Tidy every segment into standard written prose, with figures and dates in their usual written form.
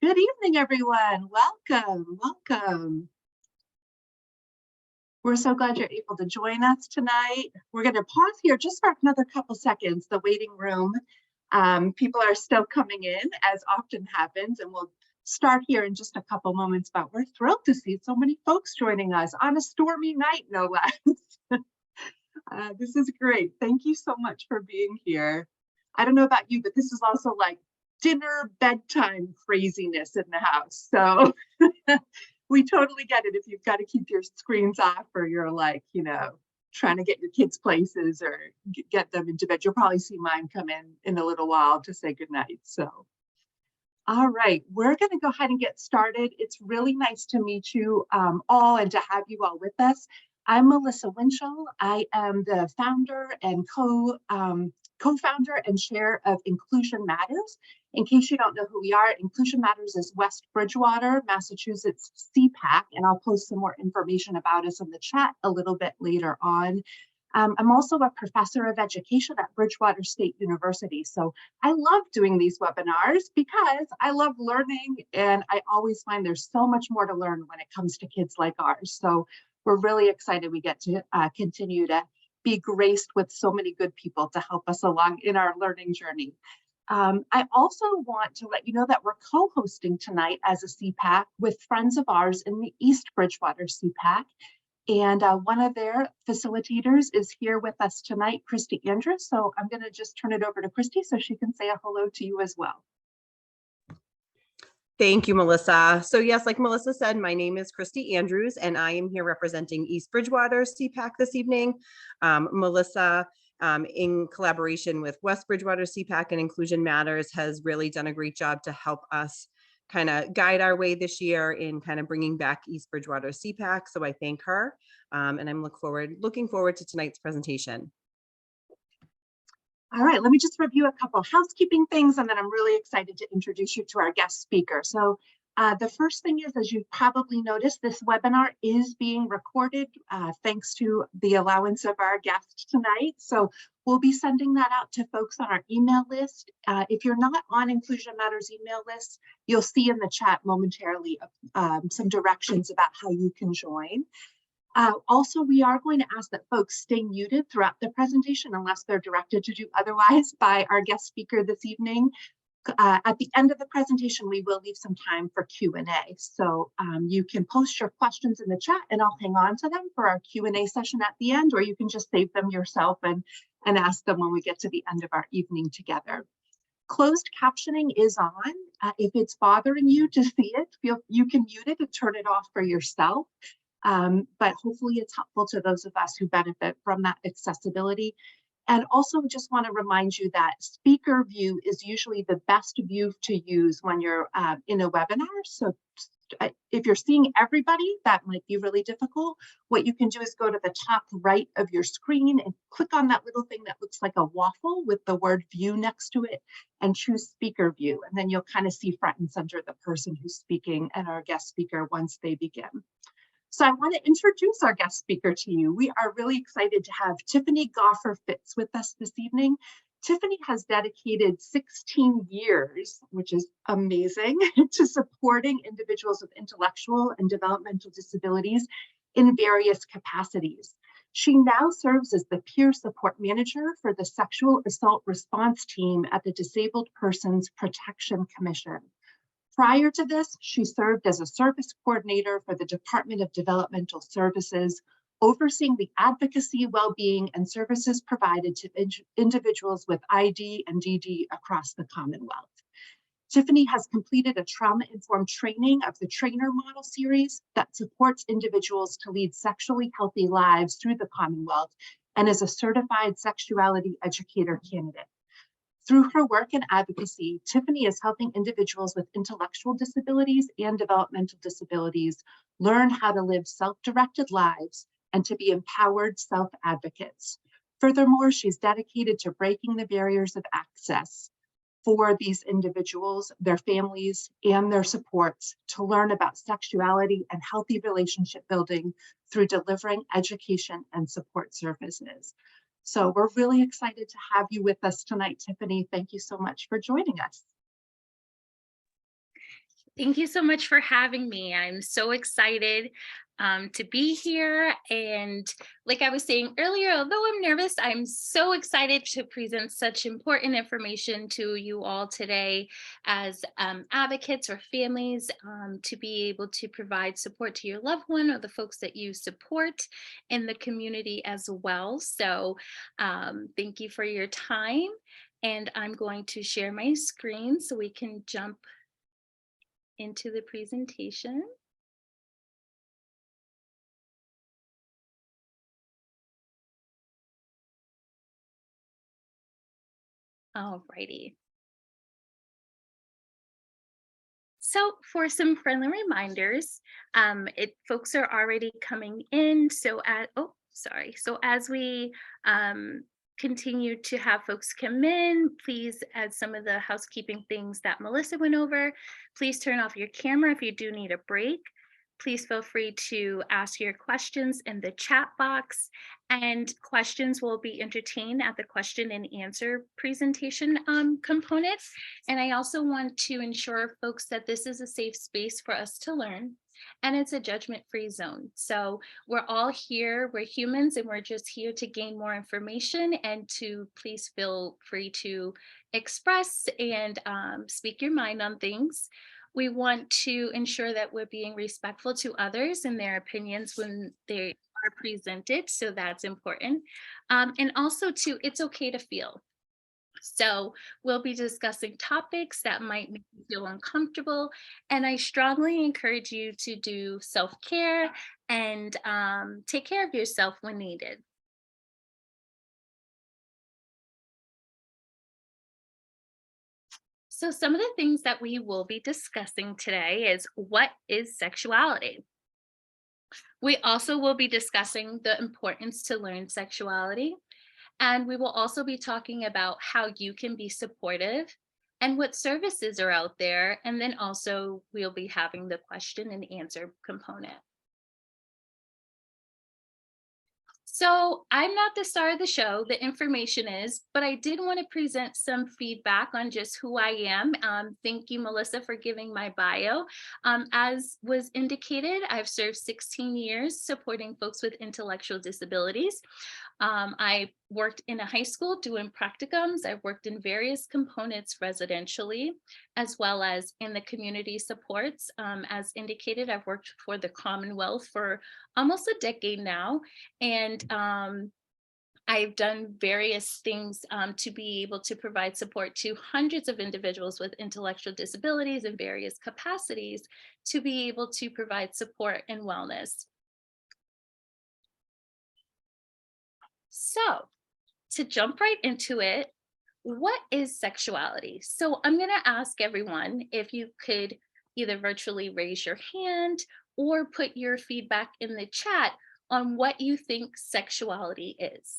Good evening, everyone. Welcome. We're so glad you're able to join us tonight. We're going to pause here just for another couple seconds. The waiting room, people are still coming in, as often happens, and we'll start here in just a couple moments, but we're thrilled to see so many folks joining us on a stormy night, no less. This is great. Thank you so much for being here. I don't know about you, but this is also like dinner bedtime craziness in the house. So we totally get it if you've got to keep your screens off or you're like, trying to get your kids places or get them into bed. You'll probably see mine come in a little while to say goodnight. So, all right, we're going to go ahead and get started. It's really nice to meet you all and to have you all with us. I'm Melissa Winchell. I am the founder and co-founder and chair of Inclusion Matters. In case you don't know who we are, Inclusion Matters is West Bridgewater, Massachusetts CPAC, and I'll post some more information about us in the chat a little bit later on. I'm also a professor of education at Bridgewater State University. So I love doing these webinars because I love learning, and I always find there's so much more to learn when it comes to kids like ours. So we're really excited we get to continue to be graced with so many good people to help us along in our learning journey. I also want to let you know that we're co-hosting tonight as a CPAC with friends of ours in the East Bridgewater CPAC. And one of their facilitators is here with us tonight, Christy Andrews. So I'm going to just turn it over to Christy so she can say a hello to you as well. Thank you, Melissa. So yes, like Melissa said, my name is Christy Andrews, and I am here representing East Bridgewater CPAC this evening. Melissa, in collaboration with West Bridgewater CPAC and Inclusion Matters, has really done a great job to help us kind of guide our way this year in kind of bringing back East Bridgewater CPAC. So I thank her, and I'm looking forward to tonight's presentation. All right, let me just review a couple housekeeping things, and then I'm really excited to introduce you to our guest speaker. So the first thing is, as you've probably noticed, this webinar is being recorded thanks to the allowance of our guest tonight. So we'll be sending that out to folks on our email list. If you're not on Inclusion Matters email list, you'll see in the chat momentarily some directions about how you can join. Also, we are going to ask that folks stay muted throughout the presentation unless they're directed to do otherwise by our guest speaker this evening. At the end of the presentation, we will leave some time for Q&A. So you can post your questions in the chat and I'll hang on to them for our Q&A session at the end, or you can just save them yourself and ask them when we get to the end of our evening together. Closed captioning is on. If it's bothering you to see it, you can mute it and turn it off for yourself. But hopefully it's helpful to those of us who benefit from that accessibility. And also just want to remind you that speaker view is usually the best view to use when you're in a webinar. So if you're seeing everybody, that might be really difficult. What you can do is go to the top right of your screen and click on that little thing that looks like a waffle with the word view next to it and choose speaker view. And then you'll kind of see front and center the person who's speaking and our guest speaker once they begin. So I want to introduce our guest speaker to you. We are really excited to have Tiffany Goffer-Fitz with us this evening. Tiffany has dedicated 16 years, which is amazing, to supporting individuals with intellectual and developmental disabilities in various capacities. She now serves as the peer support manager for the Sexual Assault Response Team at the Disabled Persons Protection Commission. Prior to this, she served as a service coordinator for the Department of Developmental Services, overseeing the advocacy, well-being, and services provided to individuals with ID and DD across the Commonwealth. Tiffany has completed a trauma-informed training of the Trainer Model Series that supports individuals to lead sexually healthy lives through the Commonwealth and is a certified Sexuality Educator candidate. Through her work in advocacy, Tiffany is helping individuals with intellectual disabilities and developmental disabilities learn how to live self-directed lives and to be empowered self-advocates. Furthermore, she's dedicated to breaking the barriers of access for these individuals, their families, and their supports to learn about sexuality and healthy relationship building through delivering education and support services. So we're really excited to have you with us tonight, Tiffany. Thank you so much for joining us. Thank you so much for having me. I'm so excited to be here. And like I was saying earlier, although I'm nervous, I'm so excited to present such important information to you all today as advocates or families, to be able to provide support to your loved one or the folks that you support in the community as well. So thank you for your time. And I'm going to share my screen so we can jump into the presentation. All righty. So for some friendly reminders, folks are already coming in. So as we continue to have folks come in, please, as some of the housekeeping things that Melissa went over, please turn off your camera if you do need a break. Please feel free to ask your questions in the chat box, and questions will be entertained at the question and answer presentation component. And I also want to ensure folks that this is a safe space for us to learn, and it's a judgment-free zone. So we're all here, we're humans, and we're just here to gain more information, and to please feel free to express and speak your mind on things. We want to ensure that we're being respectful to others and their opinions when they are presented. So that's important. And also too, it's okay to feel. So we'll be discussing topics that might make you feel uncomfortable. And I strongly encourage you to do self-care and take care of yourself when needed. So some of the things that we will be discussing today is, what is sexuality? We also will be discussing the importance to learn sexuality. And we will also be talking about how you can be supportive and what services are out there. And then also we'll be having the question and answer component. So I'm not the star of the show, the information is, but I did want to present some feedback on just who I am. Thank you, Melissa, for giving my bio. As was indicated, I've served 16 years supporting folks with intellectual disabilities. I worked in a high school doing practicums. I've worked in various components residentially, as well as in the community supports. As indicated, I've worked for the Commonwealth for almost a decade now. And I've done various things to be able to provide support to hundreds of individuals with intellectual disabilities in various capacities to be able to provide support and wellness. So to jump right into it, what is sexuality? So I'm going to ask everyone if you could either virtually raise your hand or put your feedback in the chat on what you think sexuality is.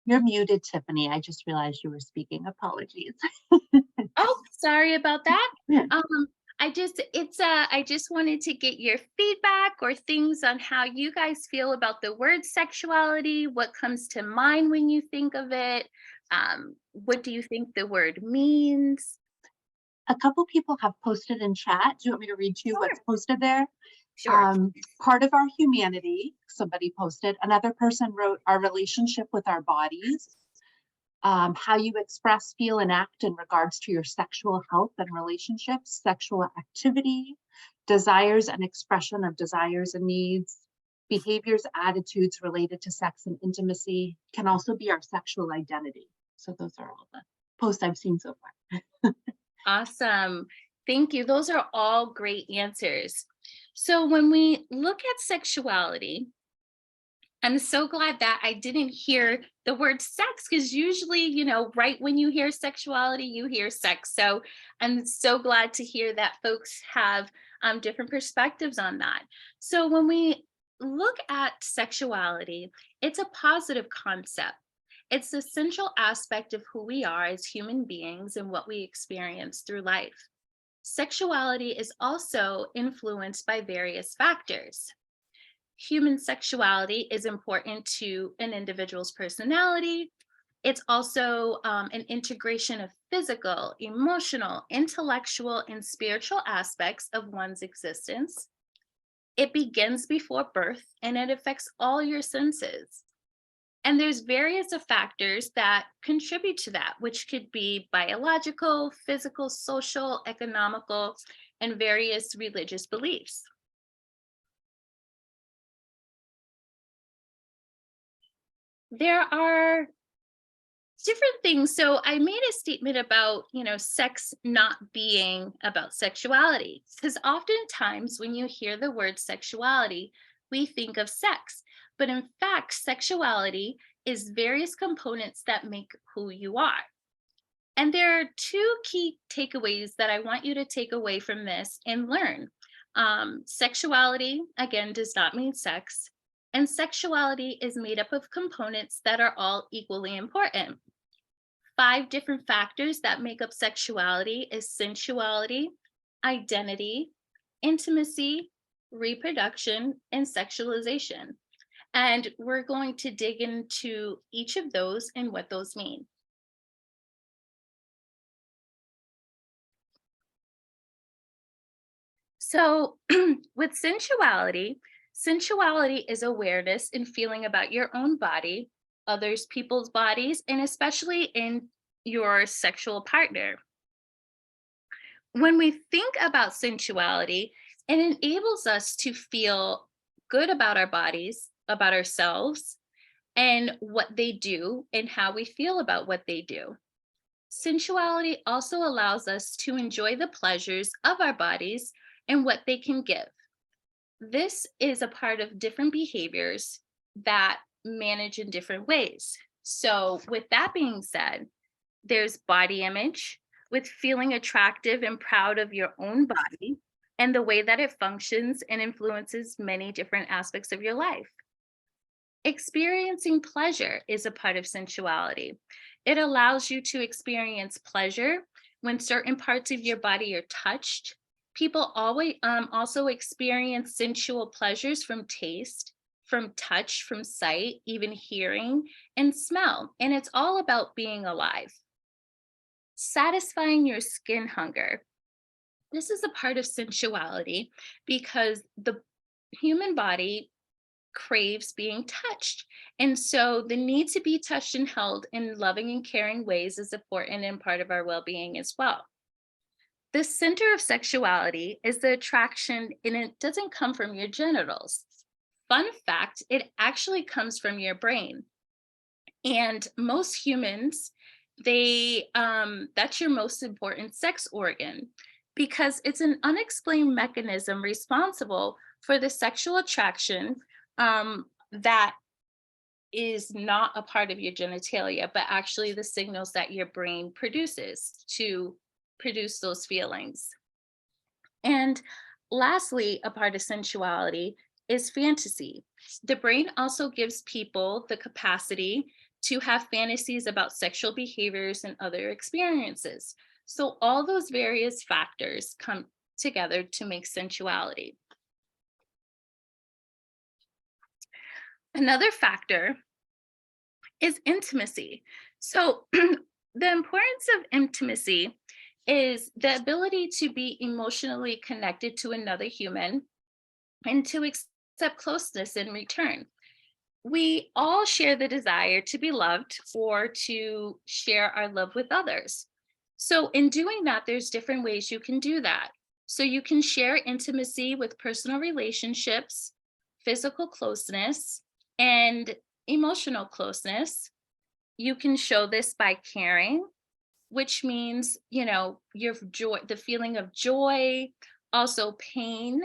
You're muted, Tiffany. I just realized you were speaking. Apologies. Oh, sorry about that. Yeah. I just wanted to get your feedback or things on how you guys feel about the word sexuality. What comes to mind when you think of it? What do you think the word means? A couple people have posted in chat. Do you want me to read to you what's posted there? Sure. Part of our humanity, somebody posted. Another person wrote, our relationship with our bodies. How you express, feel, and act in regards to your sexual health and relationships, sexual activity, desires and expression of desires and needs, behaviors, attitudes related to sex and intimacy, can also be our sexual identity. So those are all the posts I've seen so far. Awesome. Thank you. Those are all great answers. So when we look at sexuality, I'm so glad that I didn't hear the word sex, because usually, right when you hear sexuality, you hear sex. So I'm so glad to hear that folks have different perspectives on that. So when we look at sexuality, it's a positive concept. It's the central aspect of who we are as human beings and what we experience through life. Sexuality is also influenced by various factors. Human sexuality is important to an individual's personality. It's also an integration of physical, emotional, intellectual, and spiritual aspects of one's existence. It begins before birth and it affects all your senses. And there's various factors that contribute to that, which could be biological, physical, social, economical, and various religious beliefs. There are different things. So I made a statement about, sex not being about sexuality, because oftentimes when you hear the word sexuality, we think of sex. But in fact, sexuality is various components that make who you are. And there are two key takeaways that I want you to take away from this and learn. Sexuality, again, does not mean sex. And sexuality is made up of components that are all equally important. 5 different factors that make up sexuality is sensuality, identity, intimacy, reproduction, and sexualization. And we're going to dig into each of those and what those mean. So with sensuality is awareness and feeling about your own body, others people's bodies, and especially in your sexual partner. When we think about sensuality, it enables us to feel good about our bodies, about ourselves, and what they do, and how we feel about what they do. Sensuality also allows us to enjoy the pleasures of our bodies and what they can give. This is a part of different behaviors that manage in different ways. So with that being said, there's body image, with feeling attractive and proud of your own body and the way that it functions and influences many different aspects of your life. Experiencing pleasure is a part of sensuality. It allows you to experience pleasure when certain parts of your body are touched. People always also experience sensual pleasures from taste, from touch, from sight, even hearing and smell. And it's all about being alive. Satisfying your skin hunger. This is a part of sensuality because the human body craves being touched. And so the need to be touched and held in loving and caring ways is important and part of our well-being as well. The center of sexuality is the attraction, and it doesn't come from your genitals. Fun fact, it actually comes from your brain. And most humans, that's your most important sex organ, because it's an unexplained mechanism responsible for the sexual attraction that is not a part of your genitalia, but actually the signals that your brain produces to produce those feelings. And lastly, a part of sensuality is fantasy. The brain also gives people the capacity to have fantasies about sexual behaviors and other experiences. So all those various factors come together to make sensuality. Another factor is intimacy. So the importance of intimacy is the ability to be emotionally connected to another human and to accept closeness in return. We all share the desire to be loved or to share our love with others. So in doing that, there's different ways you can do that. So you can share intimacy with personal relationships, physical closeness, and emotional closeness. You can show this by caring, which means, your joy, the feeling of joy, also pain.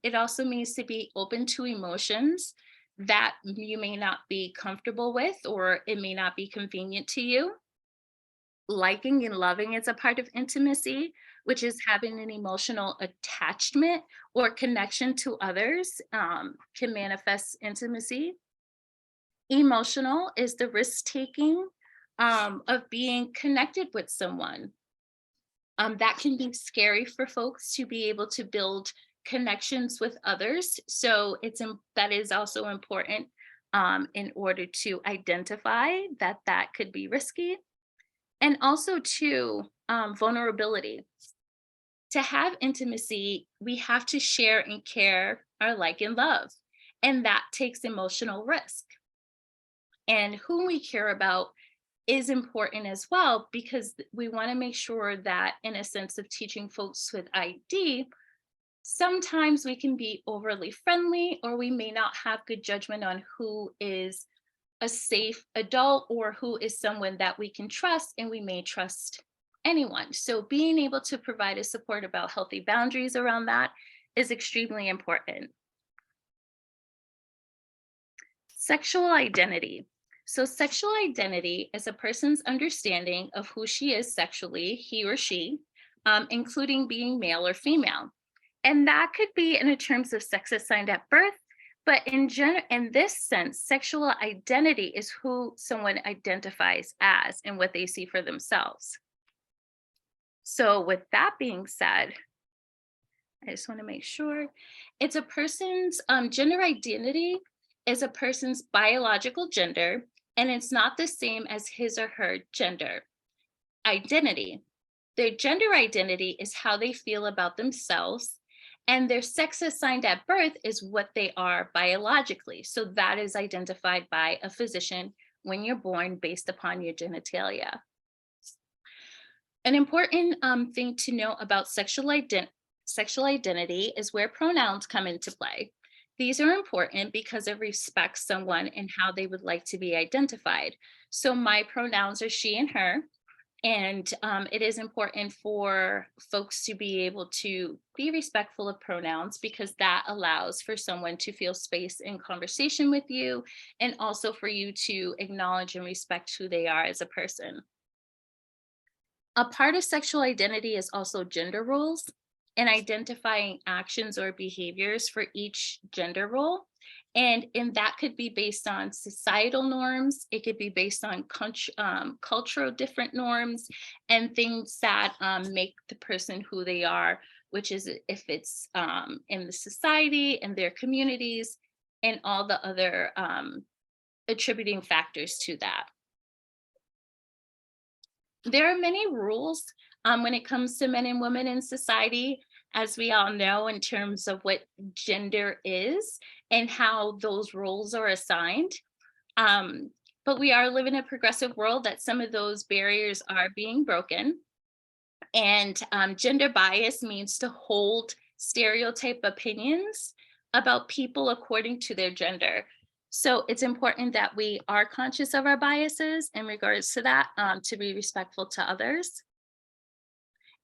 It also means to be open to emotions. that you may not be comfortable with, or it may not be convenient to you. Liking and loving is a part of intimacy, which is having an emotional attachment or connection to others, can manifest intimacy. Emotional is the risk taking of being connected with someone. That can be scary for folks to be able to build connections with others. So that is also important in order to identify that that could be risky. And also too, vulnerability. To have intimacy, we have to share and care our like and love. And that takes emotional risk. And who we care about is important as well, because we want to make sure that, in a sense of teaching folks with ID, sometimes we can be overly friendly, or we may not have good judgment on who is a safe adult or who is someone that we can trust, and we may trust anyone. So being able to provide a support about healthy boundaries around that is extremely important. Sexual identity. So sexual identity is a person's understanding of who she is sexually, he or she, including being male or female. And that could be in terms of sex assigned at birth, but in this sense, sexual identity is who someone identifies as and what they see for themselves. So with that being said, I just want to make sure it's a person's gender identity is a person's biological gender, and it's not the same as his or her gender identity. Their gender identity is how they feel about themselves, and their sex assigned at birth is what they are biologically. So that is identified by a physician when you're born based upon your genitalia. An important thing to know about sexual identity is where pronouns come into play. These are important because it respects someone and how they would like to be identified. So my pronouns are she and her. And it is important for folks to be able to be respectful of pronouns, because that allows for someone to feel space in conversation with you, and also for you to acknowledge and respect who they are as a person. A part of sexual identity is also gender roles and identifying actions or behaviors for each gender role. And that could be based on societal norms. It could be based on cultural different norms and things that make the person who they are, which is if it's in the society and their communities and all the other attributing factors to that. There are many rules when it comes to men and women in society, as we all know, in terms of what gender is and how those roles are assigned. But we are living in a progressive world that some of those barriers are being broken. And gender bias means to hold stereotype opinions about people according to their gender. So it's important that we are conscious of our biases in regards to that, to be respectful to others.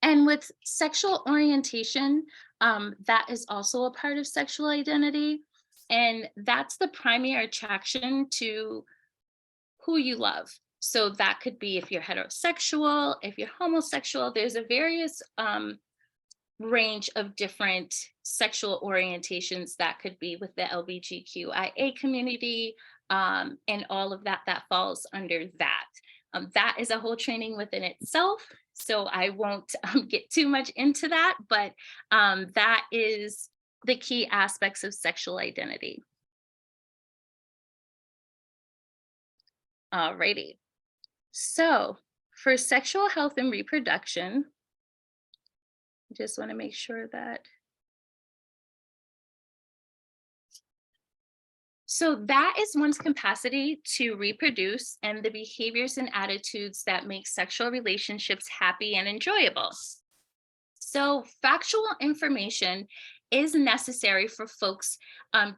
And with sexual orientation, that is also a part of sexual identity. And that's the primary attraction to who you love. So that could be if you're heterosexual, if you're homosexual, there's a various range of different sexual orientations that could be with the LGBTQIA community, and all of that falls under that. That is a whole training within itself, so I won't get too much into that, but that is the key aspects of sexual identity. Alrighty, so for sexual health and reproduction, I just want to make sure that. So that is one's capacity to reproduce and the behaviors and attitudes that make sexual relationships happy and enjoyable. So factual information is necessary for folks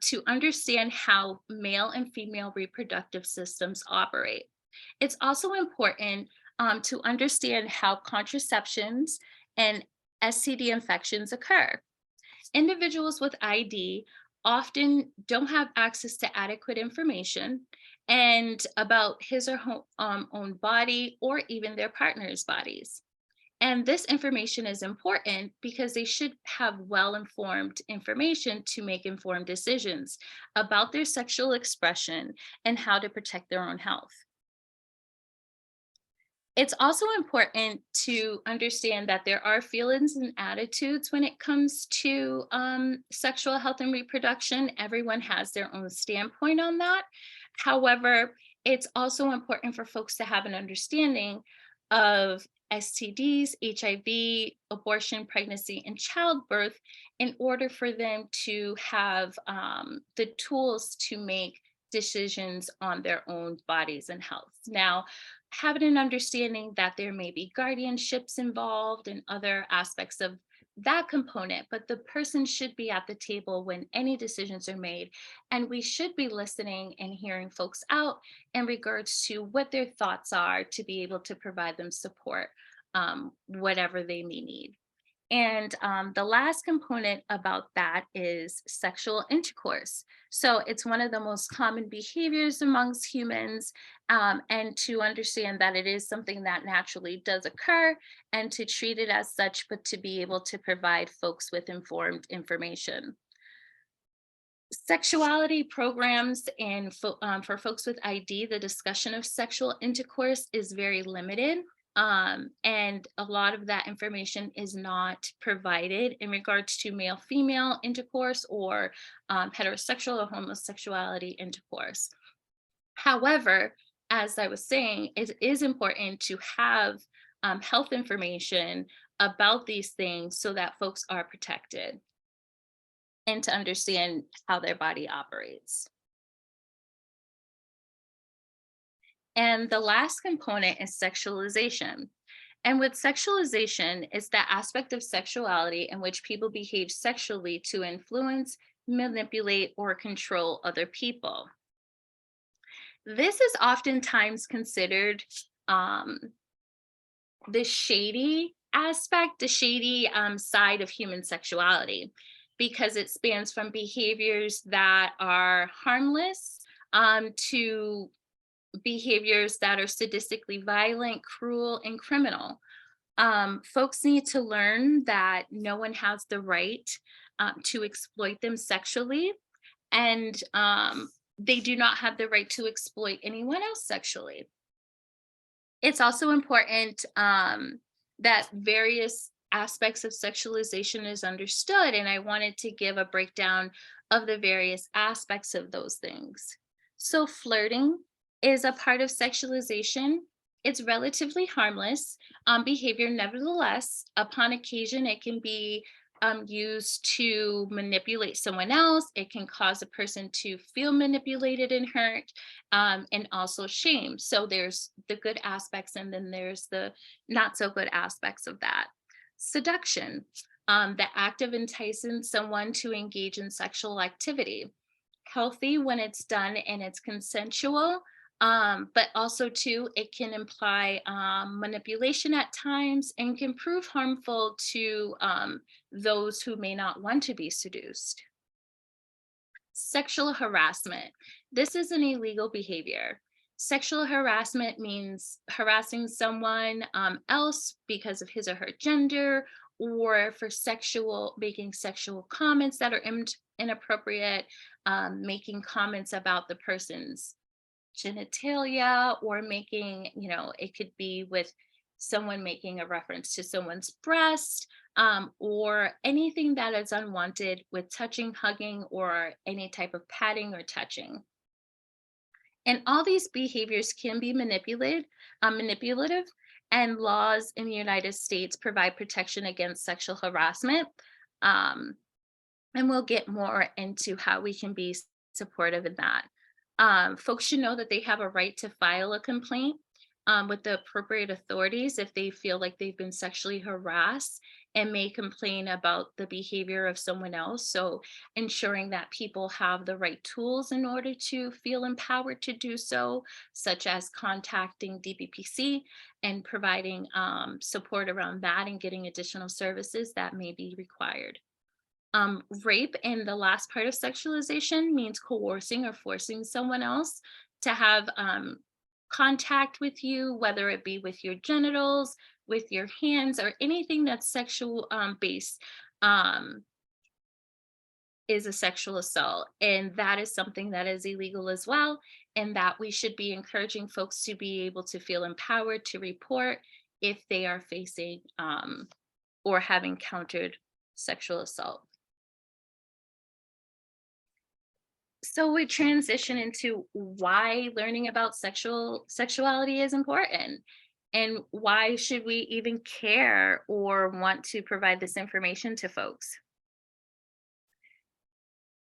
to understand how male and female reproductive systems operate. It's also important to understand how contraceptions and STD infections occur. Individuals with ID often don't have access to adequate information and about his or her own body or even their partner's bodies. And this information is important because they should have well-informed information to make informed decisions about their sexual expression and how to protect their own health. It's also important to understand that there are feelings and attitudes when it comes to sexual health and reproduction. Everyone has their own standpoint on that. However, it's also important for folks to have an understanding of STDs, HIV, abortion, pregnancy, and childbirth in order for them to have the tools to make decisions on their own bodies and health. Now, having an understanding that there may be guardianships involved and other aspects of that component, but the person should be at the table when any decisions are made. And we should be listening and hearing folks out in regards to what their thoughts are to be able to provide them support, whatever they may need. And the last component about that is sexual intercourse. So it's one of the most common behaviors amongst humans, and to understand that it is something that naturally does occur and to treat it as such, but to be able to provide folks with informed information. Sexuality programs and for folks with ID, the discussion of sexual intercourse is very limited. And a lot of that information is not provided in regards to male-female intercourse or heterosexual or homosexuality intercourse. However, as I was saying, it is important to have health information about these things so that folks are protected and to understand how their body operates. And the last component is sexualization. And with sexualization, it's that aspect of sexuality in which people behave sexually to influence, manipulate, or control other people. This is oftentimes considered the shady aspect, the shady side of human sexuality, because it spans from behaviors that are harmless to behaviors that are sadistically violent, cruel, and criminal. Folks need to learn that no one has the right to exploit them sexually, and they do not have the right to exploit anyone else sexually. It's also important that various aspects of sexualization is understood, and I wanted to give a breakdown of the various aspects of those things. So flirting is a part of sexualization. It's relatively harmless behavior. Nevertheless, upon occasion, it can be used to manipulate someone else. It can cause a person to feel manipulated and hurt, and also shame. So there's the good aspects, and then there's the not so good aspects of that. Seduction, the act of enticing someone to engage in sexual activity. Healthy when it's done and it's consensual, but also too, it can imply manipulation at times and can prove harmful to those who may not want to be seduced. Sexual harassment. This is an illegal behavior. Sexual harassment means harassing someone else because of his or her gender, or for making sexual comments that are inappropriate, making comments about the person's genitalia, or making, it could be with someone making a reference to someone's breast, or anything that is unwanted with touching, hugging, or any type of patting or touching. And all these behaviors can be manipulative, and laws in the United States provide protection against sexual harassment. Um, and we'll get more into how we can be supportive in that. Folks should know that they have a right to file a complaint with the appropriate authorities if they feel like they've been sexually harassed, and may complain about the behavior of someone else. So ensuring that people have the right tools in order to feel empowered to do so, such as contacting DPPC and providing support around that and getting additional services that may be required. Rape in the last part of sexualization means coercing or forcing someone else to have contact with you, whether it be with your genitals, with your hands, or anything that's sexual based. Is a sexual assault, and that is something that is illegal as well, and that we should be encouraging folks to be able to feel empowered to report if they are facing or have encountered sexual assault. So we transition into why learning about sexuality is important, and why should we even care or want to provide this information to folks.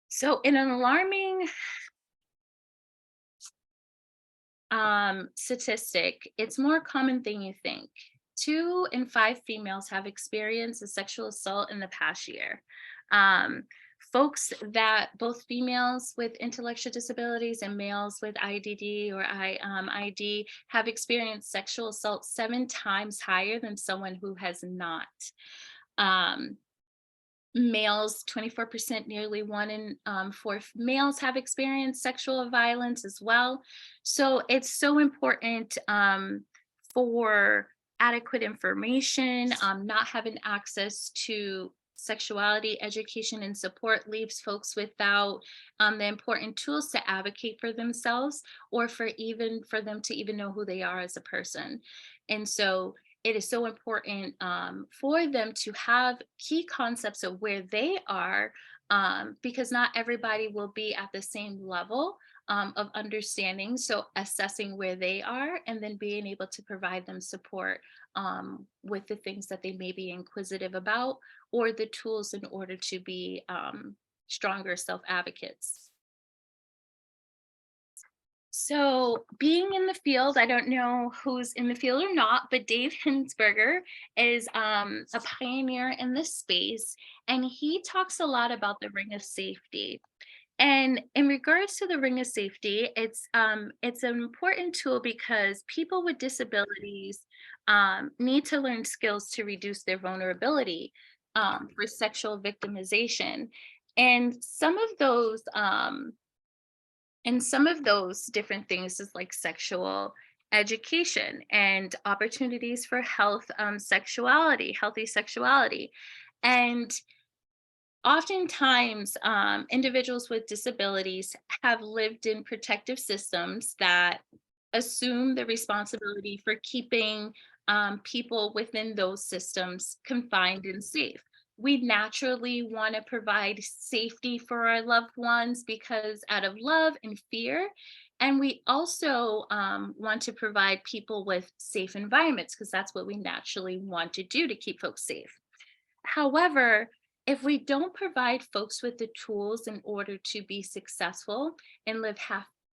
So in an alarming statistic, it's more common than you think. 2 in 5 females have experienced a sexual assault in the past year. Um, Folks that both females with intellectual disabilities and males with IDD or ID have experienced sexual assault 7 times higher than someone who has not. Um, Males, 24%, nearly 1 in 4 males have experienced sexual violence as well. So it's so important for adequate information. Not having access to sexuality education and support leaves folks without the important tools to advocate for themselves, or for them to even know who they are as a person. And so it is so important for them to have key concepts of where they are, because not everybody will be at the same level of understanding. So assessing where they are and then being able to provide them support with the things that they may be inquisitive about, or the tools in order to be stronger self-advocates. So, being in the field, I don't know who's in the field or not, but Dave Hinsberger is a pioneer in this space, and he talks a lot about the ring of safety. And in regards to the ring of safety, it's an important tool because people with disabilities need to learn skills to reduce their vulnerability for sexual victimization, and some of those different things is like sexual education and opportunities for healthy sexuality. And oftentimes, individuals with disabilities have lived in protective systems that assume the responsibility for keeping people within those systems confined and safe. We naturally want to provide safety for our loved ones because out of love and fear. And we also want to provide people with safe environments because that's what we naturally want to do to keep folks safe. However, if we don't provide folks with the tools in order to be successful and live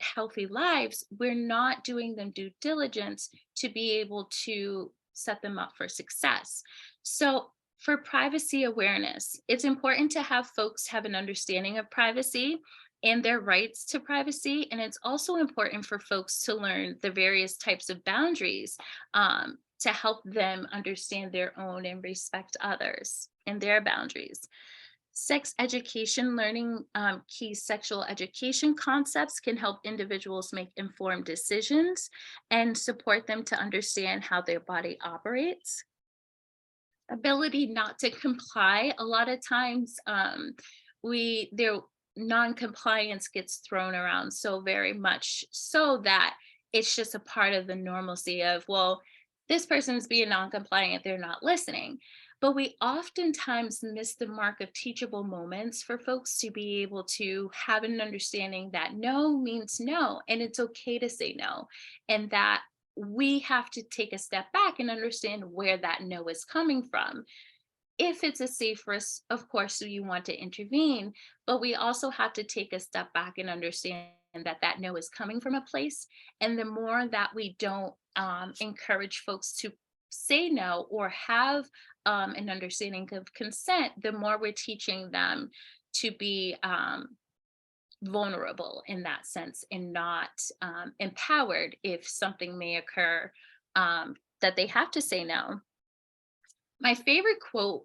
healthy lives, we're not doing them due diligence to be able to set them up for success. So, for privacy awareness, it's important to have folks have an understanding of privacy and their rights to privacy. And it's also important for folks to learn the various types of boundaries to help them understand their own and respect others and their boundaries. Sex education, learning key sexual education concepts can help individuals make informed decisions and support them to understand how their body operates. Ability not to comply. A lot of times, their non-compliance gets thrown around so very much so that it's just a part of the normalcy of, well, this person's being non-compliant, they're not listening. But we oftentimes miss the mark of teachable moments for folks to be able to have an understanding that no means no, and it's okay to say no, and that we have to take a step back and understand where that no is coming from. If it's a safe risk, of course, you want to intervene, but we also have to take a step back and understand that that no is coming from a place. And the more that we don't encourage folks to say no or have an understanding of consent, the more we're teaching them to be vulnerable in that sense and not empowered if something may occur that they have to say no. My favorite quote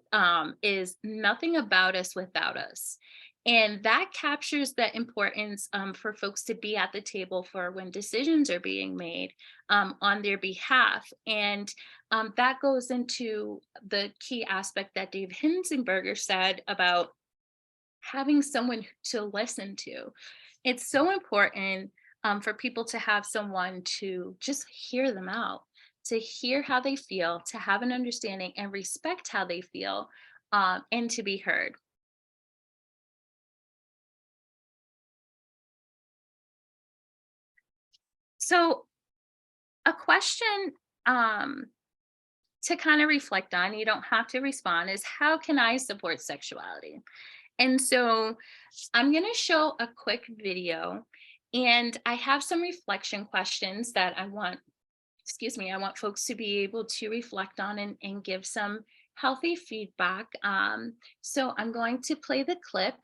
is "Nothing about us without us." And that captures the importance for folks to be at the table for when decisions are being made on their behalf. And that goes into the key aspect that Dave Hinzenberger said about having someone to listen to. It's so important for people to have someone to just hear them out, to hear how they feel, to have an understanding and respect how they feel, and to be heard. So, a question to kind of reflect on, you don't have to respond, is how can I support sexuality? And so I'm going to show a quick video, and I have some reflection questions that I want folks to be able to reflect on and give some healthy feedback. So I'm going to play the clip,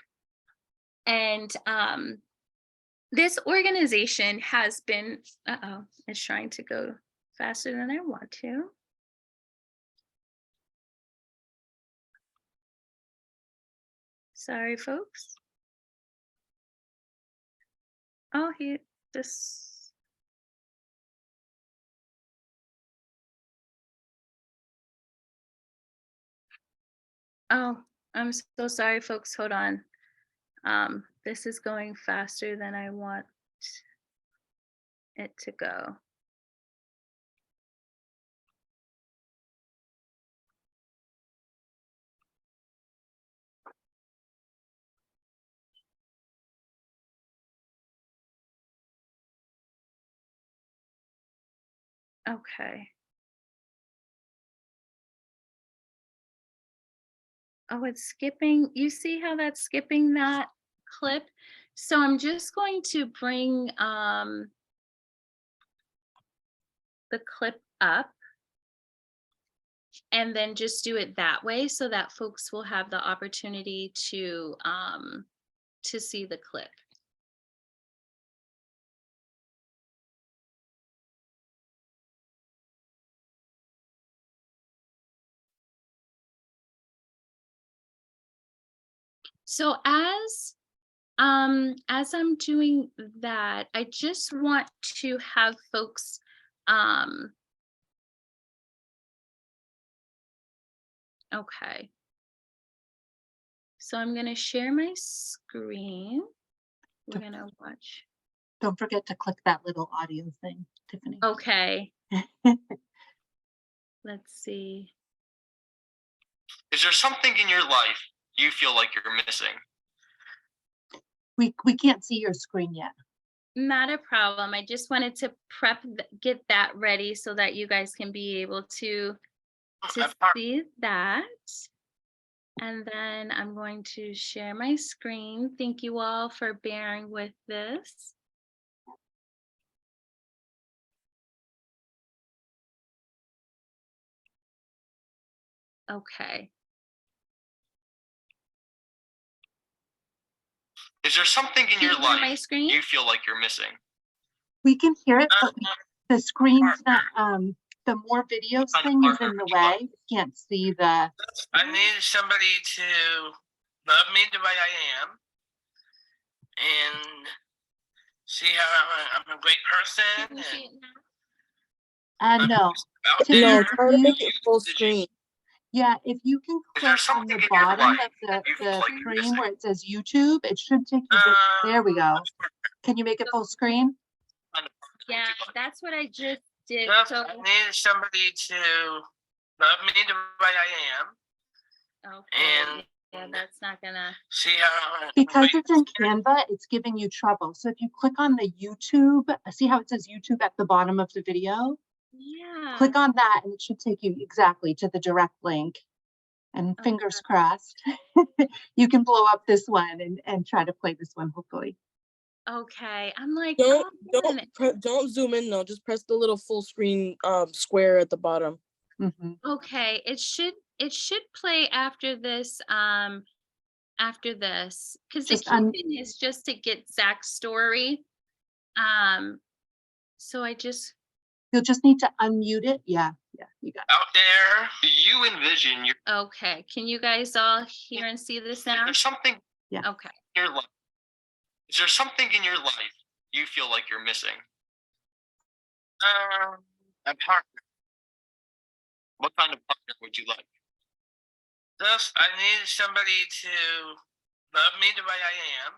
and this organization has been, it's trying to go faster than I want to. Sorry, folks. Oh, this. Oh, I'm so sorry, folks. Hold on. This is going faster than I want it to go. Okay. Oh, it's skipping. You see how that's skipping that clip? So I'm just going to bring the clip up and then just do it that way so that folks will have the opportunity to see the clip. So as I'm doing that, I just want to have folks okay. So I'm going to share my screen. We're going to watch. Don't forget to click that little audio thing, Tiffany. Okay. Let's see. Is there something in your life you feel like you're missing? We can't see your screen yet. Not a problem. I just wanted to get that ready so that you guys can be able to see that. And then I'm going to share my screen. Thank you all for bearing with this. Okay. Is there something in your my life screen? you feel like you're missing? We can hear it, but the screen's not, the more videos thing is in the way. We can't see the. I need somebody to love me the way I am and see how I'm a great person. Can you see it No. now? No, try to make it full screen. Yeah, if you can click on the bottom of the screen where it says YouTube, it should take you to, there we go. Can you make it full screen? Yeah, that's what I just did. So I need somebody to love me the way I am. okay. And Yeah, that's not gonna. see how Because it's in Canva, it's giving you trouble. So if you click on the YouTube, see how it says YouTube at the bottom of the video? Yeah. Click on that and it should take you exactly to the direct link. And fingers crossed, you can blow up this one and try to play this one, hopefully. Okay, I'm like, Don't zoom in. No, just press the little full screen square at the bottom. okay, it should play after this because the key thing is just to get Zach's story. So you'll just need to unmute it. Yeah, you got out there, do you envision your Okay, can you guys all hear and see this now? there's something Yes. Okay. in your life? Is there something in your life you feel like you're missing? A partner. What kind of partner would you like? Thus, I need somebody to love me the way I am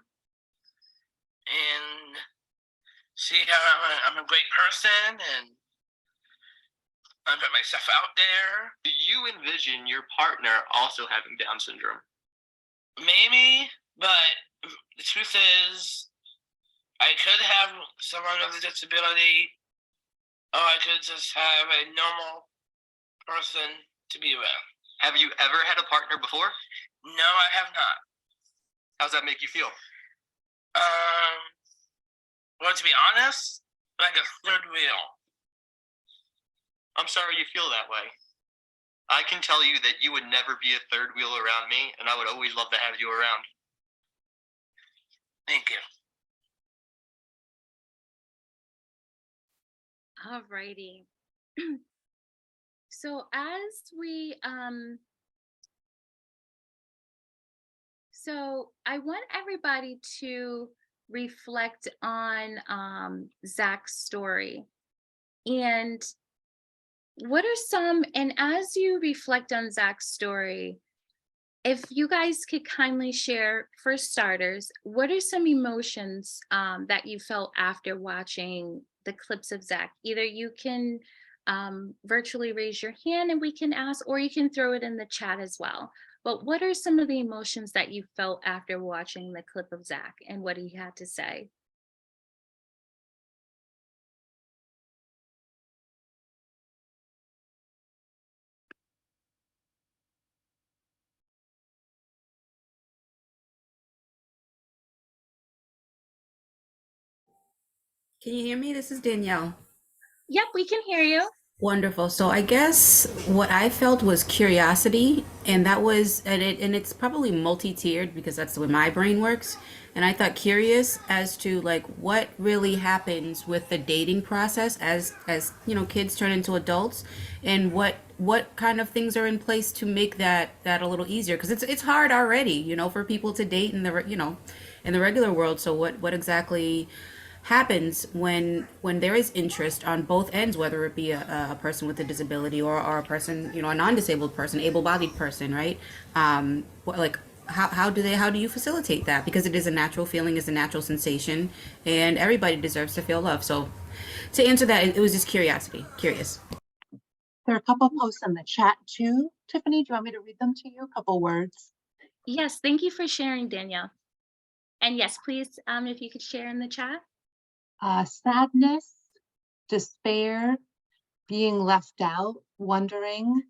and see how I'm a great person and I put myself out there. Do you envision your partner also having Down syndrome? Maybe, but the truth is, I could have someone with a disability, or I could just have a normal person to be with. Have you ever had a partner before? No, I have not. How does that make you feel? Well, to be honest, like a third wheel. I'm sorry you feel that way. I can tell you that you would never be a third wheel around me, and I would always love to have you around. Thank you. Alrighty. So as we so I want everybody to reflect on Zach's story. And what are some, and as you reflect on Zach's story, if you guys could kindly share, for starters, what are some emotions that you felt after watching the clips of Zach? Either you can virtually raise your hand and we can ask, or you can throw it in the chat as well. But what are some of the emotions that you felt after watching the clip of Zach and what he had to say? Can you hear me? This is Danielle. Yep, we can hear you. Wonderful. So I guess what I felt was curiosity, and that was, and it's probably multi-tiered because that's the way my brain works. And I thought curious as to like what really happens with the dating process as you know, kids turn into adults, and what kind of things are in place to make that a little easier, because it's hard already, you know, for people to date in the, you know, in the regular world. So what exactly happens when there is interest on both ends, whether it be a person with a disability or a person, you know, a non-disabled person, able-bodied person, right? Like how do you facilitate that? Because it is a natural feeling, is a natural sensation, and everybody deserves to feel love. So to answer that, it was just curiosity, curious. There are a couple posts in the chat too. Tiffany, do you want me to read them to you? A couple words. Yes, thank you for sharing, Danielle. And yes, please, if you could share in the chat. Sadness, despair, being left out, wondering.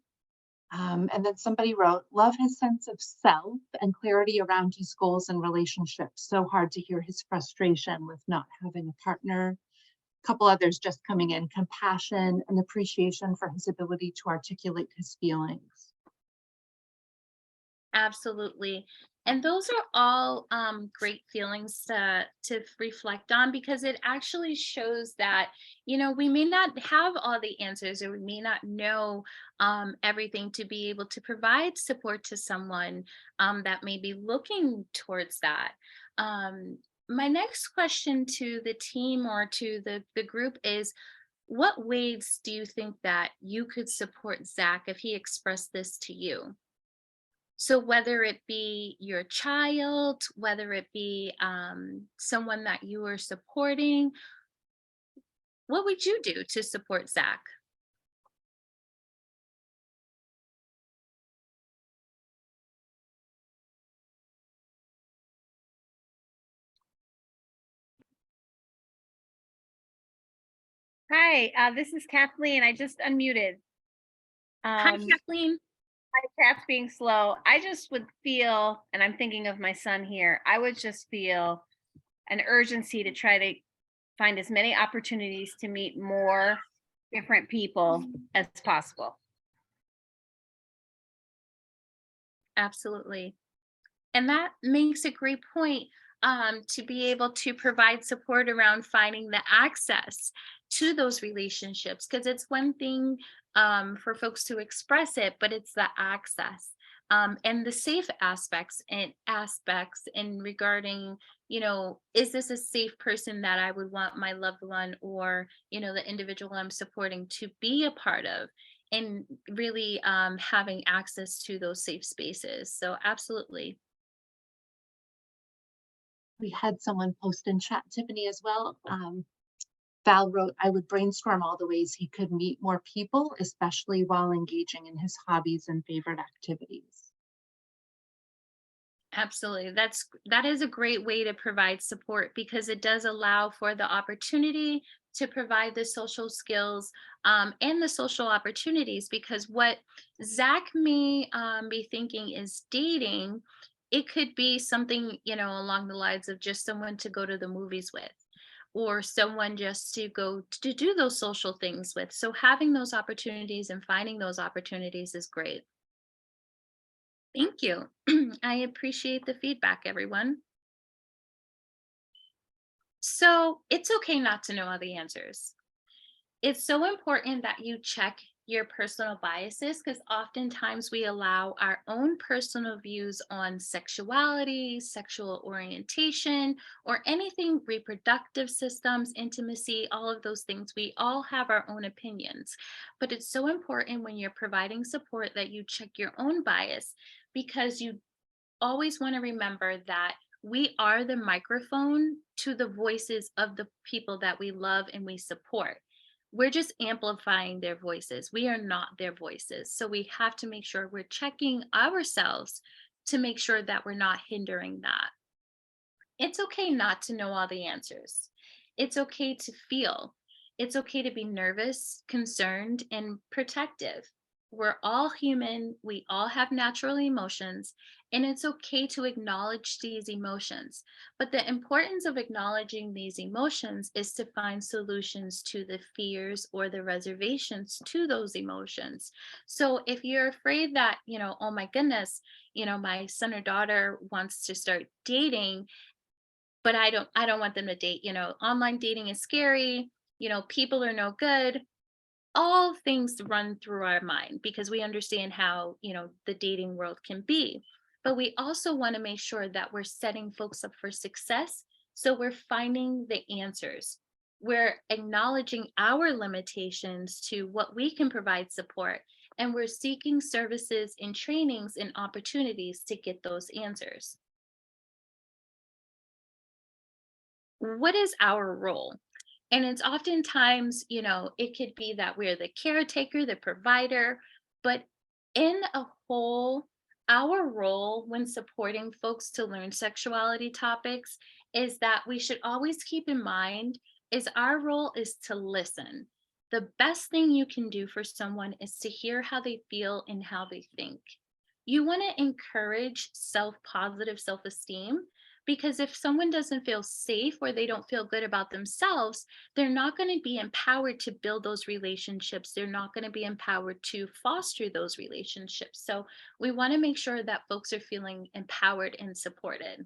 And then somebody wrote, love his sense of self and clarity around his goals and relationships. So hard to hear his frustration with not having a partner. A couple others just coming in, compassion and appreciation for his ability to articulate his feelings. Absolutely. And those are all great feelings to reflect on, because it actually shows that, you know, we may not have all the answers, or we may not know everything to be able to provide support to someone that may be looking towards that. My next question to the team or to the group is, what ways do you think that you could support Zach if he expressed this to you? So whether it be your child, whether it be someone that you are supporting, what would you do to support Zach? Hi, this is Kathleen. I just unmuted. Hi, Kathleen. My chat's being slow. I just would feel, and I'm thinking of my son here, I would just feel an urgency to try to find as many opportunities to meet more different people as possible. Absolutely. And that makes a great point, to be able to provide support around finding the access to those relationships, because it's one thing for folks to express it, but it's the access. And the safe aspects in regarding, is this a safe person that I would want my loved one or, the individual I'm supporting to be a part of, and really having access to those safe spaces. So absolutely. We had someone post in chat, Tiffany, as well. Val wrote, I would brainstorm all the ways he could meet more people, especially while engaging in his hobbies and favorite activities. Absolutely. That is a great way to provide support, because it does allow for the opportunity to provide the social skills and the social opportunities, because what Zach may be thinking is dating, it could be something, along the lines of just someone to go to the movies with, or someone just to go to do those social things with. So having those opportunities and finding those opportunities is great. Thank you. I appreciate the feedback, everyone. So it's okay not to know all the answers. It's so important that you check your personal biases, because oftentimes we allow our own personal views on sexuality, sexual orientation, or anything reproductive systems, intimacy, all of those things. We all have our own opinions, but it's so important when you're providing support that you check your own bias, because you always want to remember that we are the microphone to the voices of the people that we love and we support. We're just amplifying their voices. We are not their voices. So we have to make sure we're checking ourselves to make sure that we're not hindering that. It's okay not to know all the answers. It's okay to feel. It's okay to be nervous, concerned, and protective. We're all human. We all have natural emotions, and it's okay to acknowledge these emotions. But the importance of acknowledging these emotions is to find solutions to the fears or the reservations to those emotions. So if you're afraid that, oh my goodness, my son or daughter wants to start dating, but I don't want them to date, online dating is scary, people are no good. All things run through our mind because we understand how, the dating world can be. But we also want to make sure that we're setting folks up for success. So we're finding the answers. We're acknowledging our limitations to what we can provide support. And we're seeking services and trainings and opportunities to get those answers. What is our role? And it's oftentimes, it could be that we're the caretaker, the provider, but in a whole, our role when supporting folks to learn sexuality topics is that we should always keep in mind is our role is to listen. The best thing you can do for someone is to hear how they feel and how they think. You want to encourage positive self-esteem, because if someone doesn't feel safe or they don't feel good about themselves, they're not going to be empowered to build those relationships. They're not going to be empowered to foster those relationships. So we want to make sure that folks are feeling empowered and supported.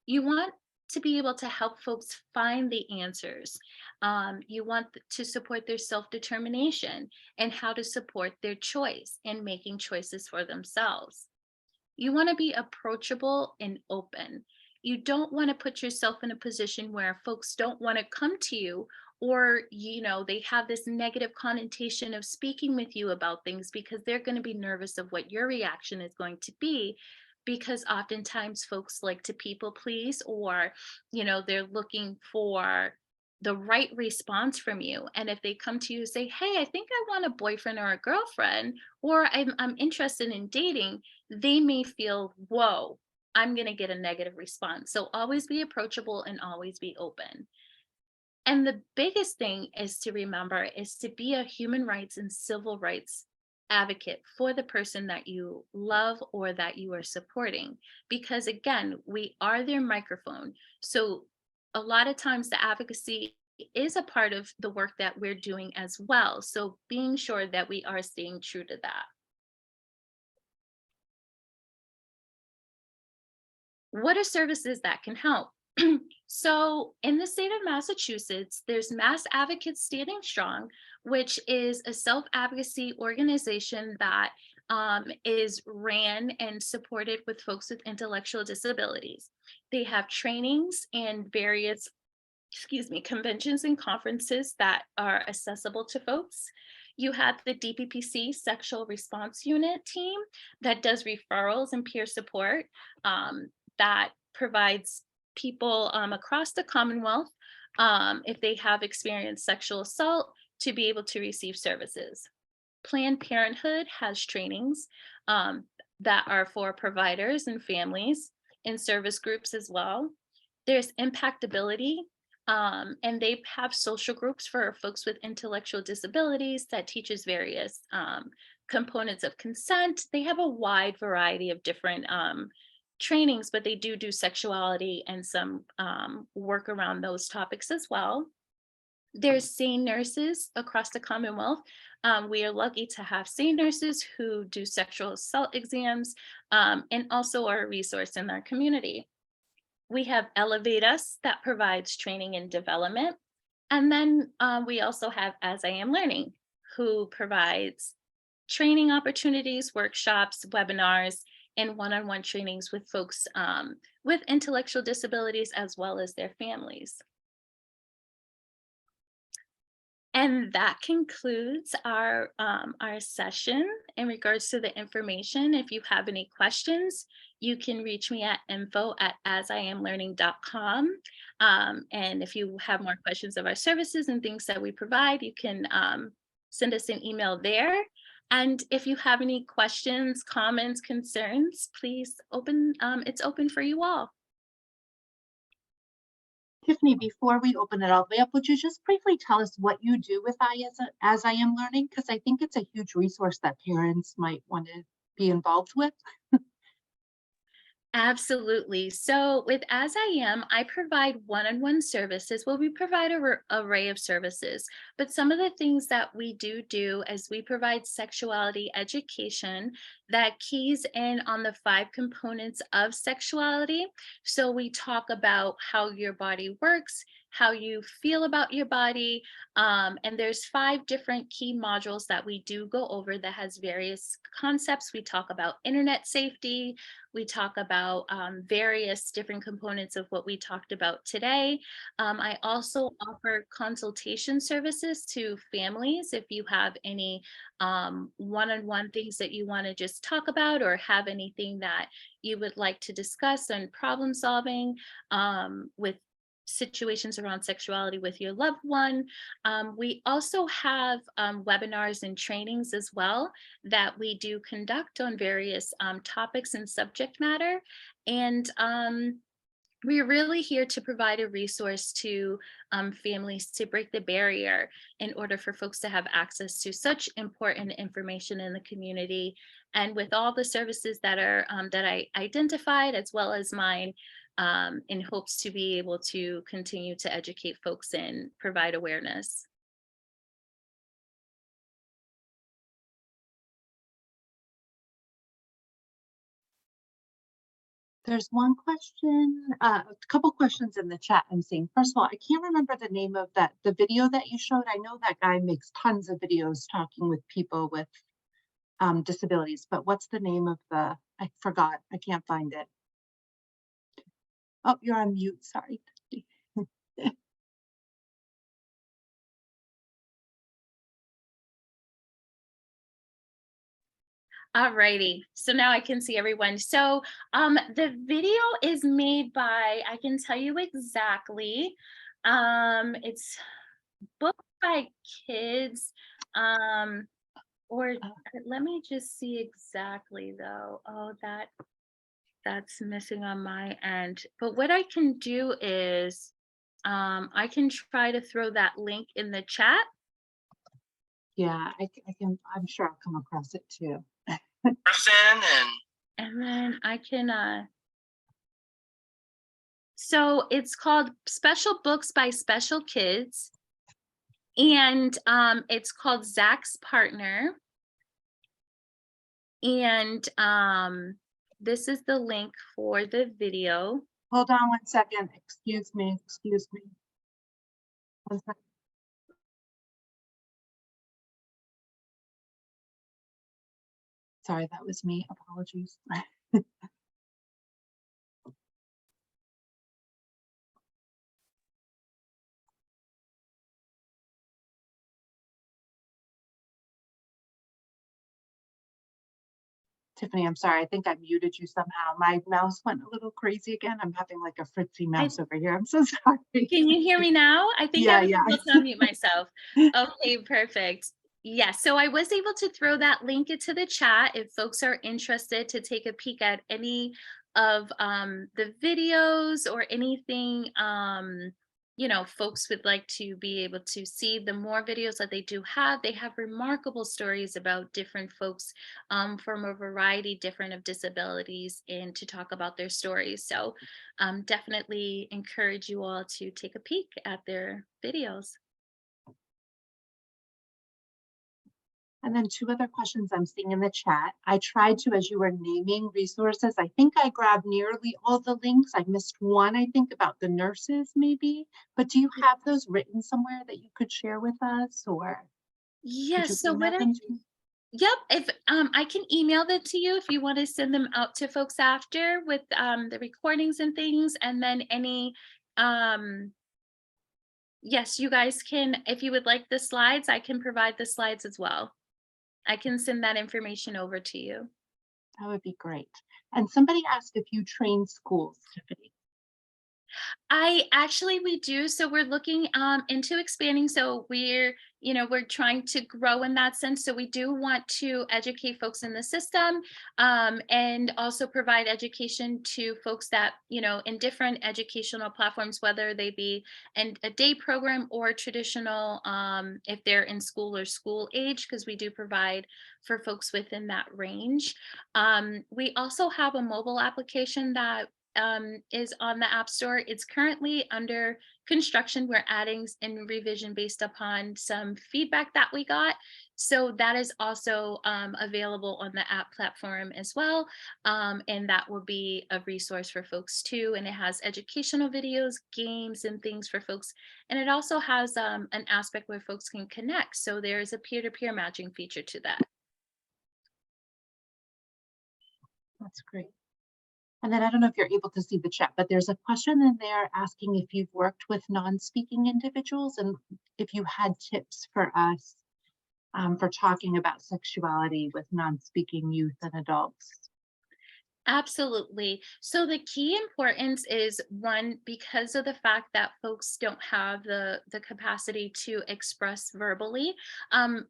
You want to be able to help folks find the answers. You want to support their self-determination and how to support their choice in making choices for themselves. You want to be approachable and open. You don't want to put yourself in a position where folks don't want to come to you, or, they have this negative connotation of speaking with you about things because they're going to be nervous of what your reaction is going to be. Because oftentimes folks like to people please, or, they're looking for the right response from you. And if they come to you and say, hey, I think I want a boyfriend or a girlfriend, or I'm interested in dating, they may feel, whoa, I'm going to get a negative response. So always be approachable and always be open. And the biggest thing is to remember is to be a human rights and civil rights advocate for the person that you love or that you are supporting. Because again, we are their microphone. So a lot of times the advocacy is a part of the work that we're doing as well. So being sure that we are staying true to that. What are services that can help? So in the state of Massachusetts, there's Mass Advocates Standing Strong, which is a self-advocacy organization that is ran and supported with folks with intellectual disabilities. They have trainings and various, conventions and conferences that are accessible to folks. You have the DPPC Sexual Response Unit team that does referrals and peer support, that provides people across the Commonwealth, if they have experienced sexual assault, to be able to receive services. Planned Parenthood has trainings that are for providers and families in service groups as well. There's Impactability, and they have social groups for folks with intellectual disabilities that teaches various components of consent. They have a wide variety of different trainings, but they do sexuality and some work around those topics as well. There's SANE nurses across the Commonwealth. We are lucky to have SANE nurses who do sexual assault exams and also are a resource in our community. We have Elevate Us that provides training and development. And then we also have As I Am Learning, who provides training opportunities, workshops, webinars, and one-on-one trainings with folks with intellectual disabilities as well as their families. And that concludes our session in regards to the information. If you have any questions, you can reach me at info@asiamlearning.com. And if you have more questions of our services and things that we provide, you can send us an email there. And if you have any questions, comments, concerns, please it's open for you all. Tiffany, before we open it all the way up, would you just briefly tell us what you do with As I Am Learning? Because I think it's a huge resource that parents might want to be involved with. Absolutely. So with As I Am, I provide one-on-one services. Well, we provide an array of services, but some of the things that we do is we provide sexuality education that keys in on the 5 components of sexuality. So we talk about how your body works, how you feel about your body, and there's 5 different key modules that we do go over that has various concepts. We talk about internet safety. We talk about various different components of what we talked about today. I also offer consultation services to families if you have any one-on-one things that you want to just talk about or have anything that you would like to discuss on problem solving with situations around sexuality with your loved one. We also have webinars and trainings as well that we do conduct on various topics and subject matter. And we're really here to provide a resource to families to break the barrier in order for folks to have access to such important information in the community. And with all the services that are that I identified, as well as mine, in hopes to be able to continue to educate folks and provide awareness. There's one question, a couple questions in the chat I'm seeing. First of all, I can't remember the name of the video that you showed. I know that guy makes tons of videos talking with people with disabilities, but what's the name of I forgot, I can't find it. Oh, you're on mute, sorry. Alrighty, so now I can see everyone. So the video is made by, I can tell you exactly, it's booked by kids, or let me just see exactly though. Oh, that's missing on my end. But what I can do is I can try to throw that link in the chat. Yeah, I can, I'm sure I'll come across it too. And then I can, so it's called Special Books by Special Kids. And it's called Zach's Partner. And this is the link for the video. Hold on 1 second. Excuse me. Excuse me. 1 second. Sorry, that was me. Apologies. Tiffany, I'm sorry. I think I muted you somehow. My mouse went a little crazy again. I'm having like a fritzy mouse over here. I'm so sorry. Can you hear me now? I think Yeah, I was yeah. able to unmute myself. Okay, perfect. Yes, so I was able to throw that link into the chat if folks are interested to take a peek at any of the videos or anything you know, folks would like to be able to see. The more videos that they do have, they have remarkable stories about different folks from a variety different of disabilities and to talk about their stories. So definitely encourage you all to take a peek at their videos. And then 2 other questions I'm seeing in the chat. I tried to, as you were naming resources, I think I grabbed nearly all the links. I missed one, I think, about the nurses maybe. But do you have those written somewhere that you could share with us, or could you Yes, so email what I them to me? Yep, if I can email them to you if you want to send them out to folks after with the recordings and things, and then any yes, you guys can, if you would like the slides, I can provide the slides as well. I can send that information over to you. That would be great. And somebody asked if you train schools, Tiffany. We do. So we're looking into expanding. So we're trying to grow in that sense. So we do want to educate folks in the system and also provide education to folks that, in different educational platforms, whether they be in a day program or traditional, if they're in school or school age, because we do provide for folks within that range. We also have a mobile application that is on the App Store. It's currently under construction. We're adding in revision based upon some feedback that we got. So that is also available on the app platform as well. And that will be a resource for folks too. And it has educational videos, games, and things for folks. And it also has an aspect where folks can connect. So there's a peer-to-peer matching feature to that. That's great. And then I don't know if you're able to see the chat, but there's a question in there asking if you've worked with non-speaking individuals and if you had tips for us for talking about sexuality with non-speaking youth and adults. Absolutely. So the key importance is, one, because of the fact that folks don't have the capacity to express verbally,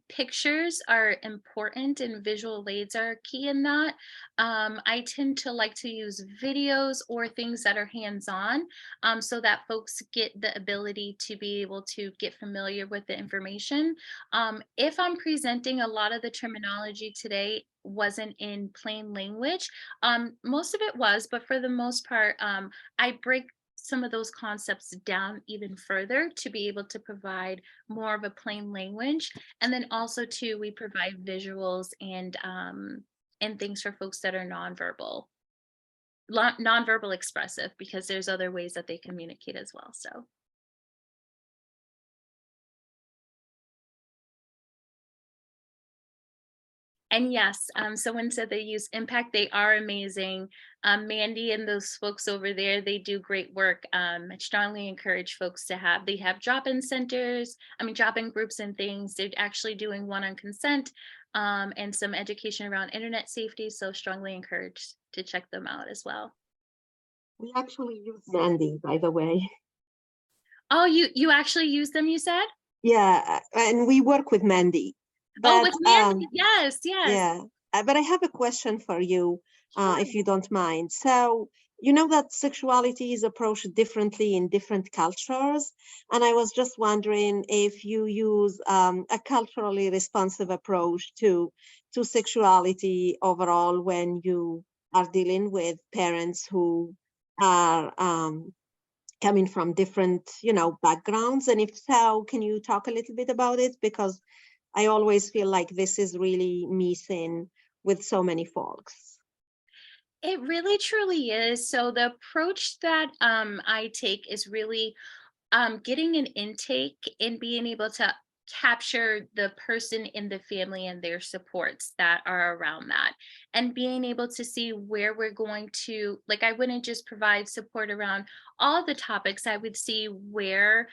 pictures are important and visual aids are key in that. I tend to like to use videos or things that are hands-on so that folks get the ability to be able to get familiar with the information. If I'm presenting, a lot of the terminology today wasn't in plain language. Most of it was, but for the most part, I break some of those concepts down even further to be able to provide more of a plain language. And then also too, we provide visuals and things for folks that are nonverbal expressive, because there's other ways that they communicate as well. So. And yes, someone said they use Impact. They are amazing. Mandy and those folks over there, they do great work. I strongly encourage folks to they have drop-in centers, drop-in groups and things. They're actually doing one on consent and some education around internet safety. So strongly encouraged to check them out as well. We actually use Mandy, by the way. Oh, you actually use them, you said? Yeah, and we work with Mandy. But, with Mandy, yes. Yeah, but I have a question for you, if you don't mind. So, you know that sexuality is approached differently in different cultures. And I was just wondering if you use a culturally responsive approach to sexuality overall when you are dealing with parents who are coming from different, backgrounds. And if so, can you talk a little bit about it? Because I always feel like this is really missing with so many folks. It really truly is. So the approach that I take is really getting an intake and being able to capture the person in the family and their supports that are around that, and being able to see where we're going to, like, I wouldn't just provide support around all the topics. I would see where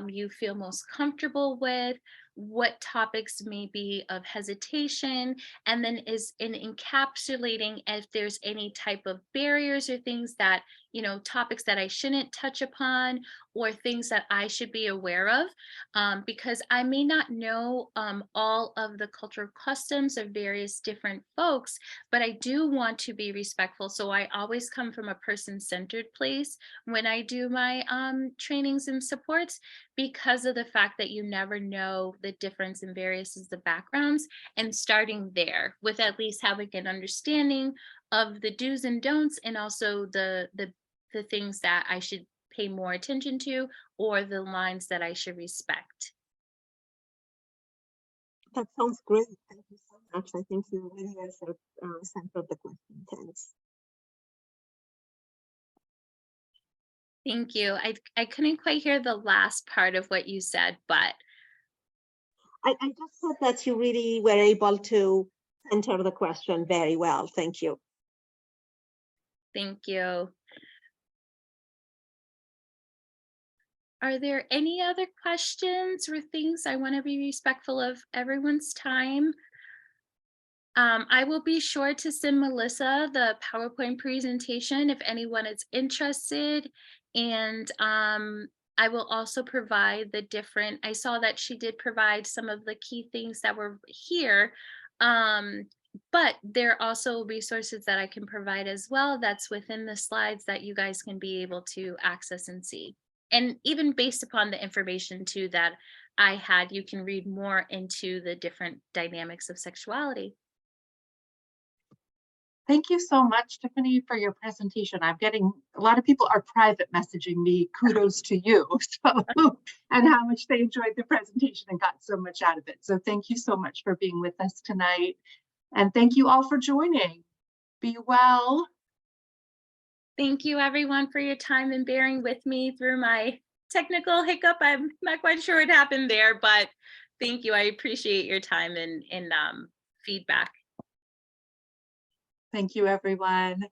you feel most comfortable with, what topics may be of hesitation, and then is in encapsulating if there's any type of barriers or things that, topics that I shouldn't touch upon, or things that I should be aware of, because I may not know all of the cultural customs of various different folks, but I do want to be respectful. So I always come from a person-centered place when I do my trainings and supports, because of the fact that you never know the difference in various the backgrounds, and starting there with at least having an understanding of the do's and don'ts, and also the things that I should pay more attention to, or the lines that I should respect. That sounds great. Thank you so much. I think you really answered centered the question. Thanks. Thank you. I couldn't quite hear the last part of what you said, but I just thought that you really were able to center the question very well. Thank you. thank you. Are there any other questions or things? I want to be respectful of everyone's time. I will be sure to send Melissa the PowerPoint presentation if anyone is interested. And I will also provide the different, I saw that she did provide some of the key things that were here. But there are also resources that I can provide as well that's within the slides that you guys can be able to access and see. And even based upon the information too that I had, you can read more into the different dynamics of sexuality. Thank you so much, Tiffany, for your presentation. I'm getting, a lot of people are private messaging me kudos to you, so, and how much they enjoyed the presentation and got so much out of it. So thank you so much for being with us tonight. And thank you all for joining. Be well. Thank you everyone for your time and bearing with me through my technical hiccup. I'm not quite sure what happened there, but thank you. I appreciate your time and feedback. Thank you, everyone.